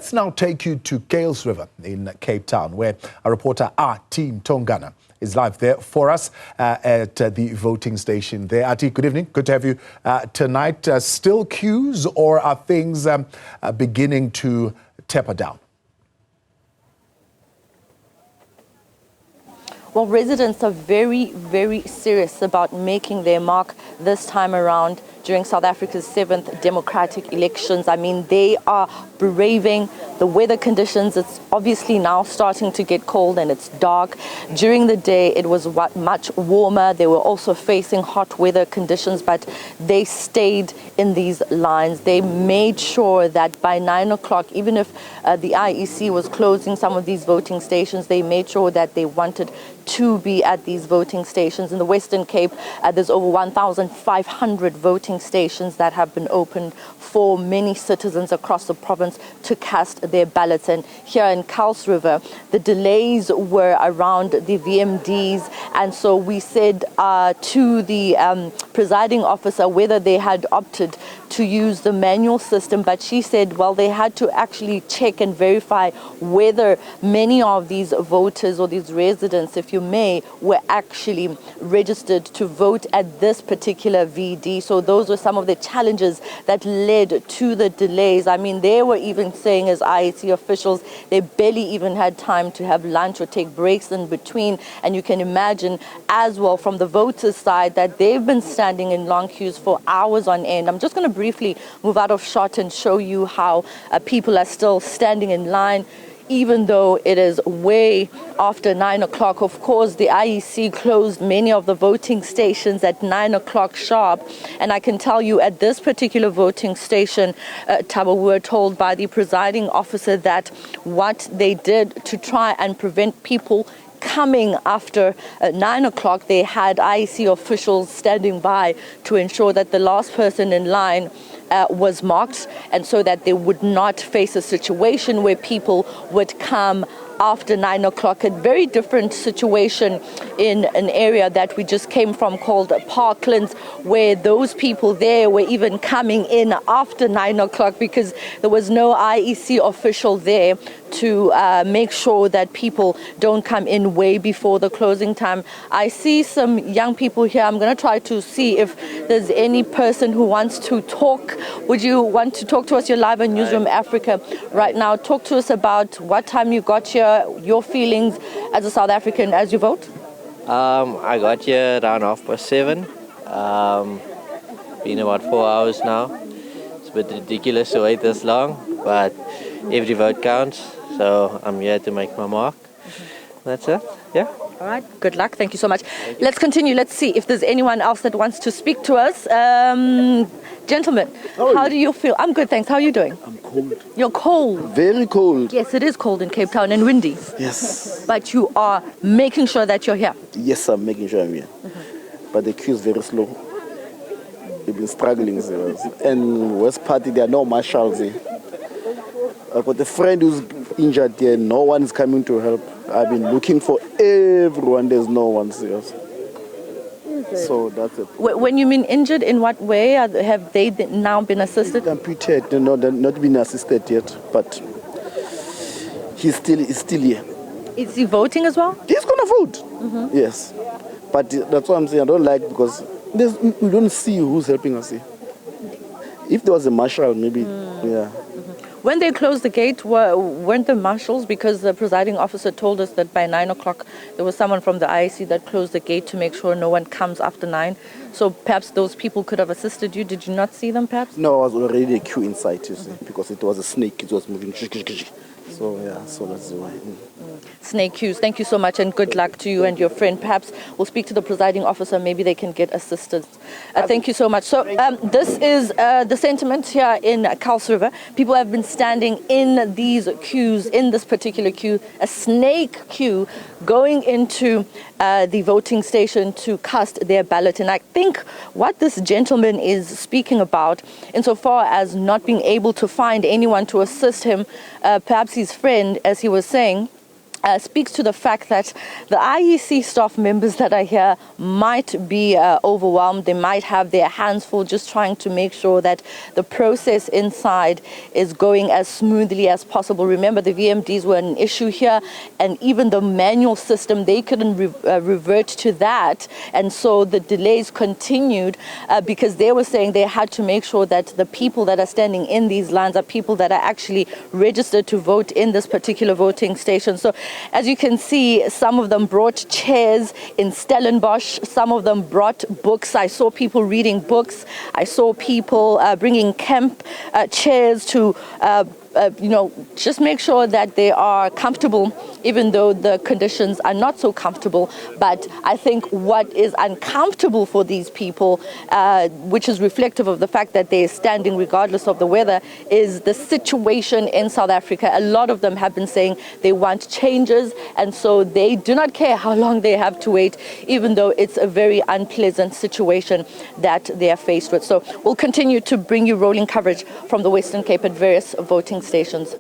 Let's now take you to Kuils River in Cape Town, where our reporter Athi Mtongana is live there for us at the voting station there. Athi, good evening. Good to have you tonight. Still queues, or are things beginning to taper down? Well, residents are very, very serious about making their mark this time around during South Africa's 7th democratic elections. I mean, they are braving the weather conditions. It's obviously now starting to get cold and it's dark. During the day, it was much warmer. They were also facing hot weather conditions, but they stayed in these lines. They made sure that by 9 o'clock, even if the IEC was closing some of these voting stations, they made sure that they wanted to be at these voting stations. In the Western Cape, there's over 1,500 voting stations that have been opened for many citizens across the province to cast their ballots. And here in Kuils River, the delays were around the VMDs. And so we said to the presiding officer whether they had opted to use the manual system, but she said, well, they had to actually check and verify whether many of these voters or these residents, if you may, were actually registered to vote at this particular VD. So those were some of the challenges that led to the delays. I mean, they were even saying, as IEC officials, they barely even had time to have lunch or take breaks in between. And you can imagine as well from the voters' side that they've been standing in long queues for hours on end. I'm just going to briefly move out of shot and show you how people are still standing in line, even though it is way after 9 o'clock. Of course, the IEC closed many of the voting stations at 9 o'clock sharp. And I can tell you at this particular voting station, Tabo, we were told by the presiding officer that what they did to try and prevent people coming after 9 o'clock, they had IEC officials standing by to ensure that the last person in line was marked, and so that they would not face a situation where people would come after 9 o'clock. A very different situation in an area that we just came from called Parklands, where those people there were even coming in after 9 o'clock because there was no IEC official there to make sure that people don't come in way before the closing time. I see some young people here. I'm going to try to see if there's any person who wants to talk. Would you want to talk to us? You're live on Newzroom Afrika right now. Talk to us about what time you got here, your feelings as a South African as you vote. I got here around 7:30. Been about 4 hours now. It's a bit ridiculous to wait this long, but every vote counts. So I'm here to make my mark. That's it. Yeah. All right. Good luck. Thank you so much. Let's continue. Let's see if there's anyone else that wants to speak to us. Gentlemen, how do you feel? I'm good, thanks. How are you doing? I'm cold. You're cold? Very cold. Yes, it is cold in Cape Town and windy. Yes. But you are making sure that you're here? Yes, I'm making sure I'm here. But the queue is very slow. We've been struggling. And West Party, there are no marshals here. I've got a friend who's injured here. No one is coming to help. I've been looking for everyone. There's no one here. So that's it. When you mean injured, in what way? Have they now been assisted? Amputated. No, they're not been assisted yet. But he's still here. Is he voting as well? He's going to vote. Yes. But that's what I'm saying. I don't like because we don't see who's helping us here. If there was a marshal, maybe, yeah. When they closed the gate, weren't the marshals? Because the presiding officer told us that by 9 o'clock, there was someone from the IEC that closed the gate to make sure no one comes after 9. So perhaps those people could have assisted you. Did you not see them, perhaps? No, I was already a queue inside, you see, because it was a snake. It was moving. So, yeah, so that's why. Snake queues. Thank you so much, and good luck to you and your friend. Perhaps we'll speak to the presiding officer. Maybe they can get assistance. Thank you so much. So this is the sentiment here in Kuils River. People have been standing in these queues, in this particular queue, a snake queue, going into the voting station to cast their ballot. And I think what this gentleman is speaking about, insofar as not being able to find anyone to assist him, perhaps his friend, as he was saying, speaks to the fact that the IEC staff members that are here might be overwhelmed. They might have their hands full just trying to make sure that the process inside is going as smoothly as possible. Remember, the VMDs were an issue here, and even the manual system, they couldn't revert to that. And so the delays continued because they were saying they had to make sure that the people that are standing in these lines are people that are actually registered to vote in this particular voting station. So as you can see, some of them brought chairs in Stellenbosch. Some of them brought books. I saw people reading books. I saw people bringing camp chairs to just make sure that they are comfortable, even though the conditions are not so comfortable. But I think what is uncomfortable for these people, which is reflective of the fact that they're standing regardless of the weather, is the situation in South Africa. A lot of them have been saying they want changes, and so they do not care how long they have to wait, even though it's a very unpleasant situation that they are faced with. So we'll continue to bring you rolling coverage from the Western Cape at various voting stations.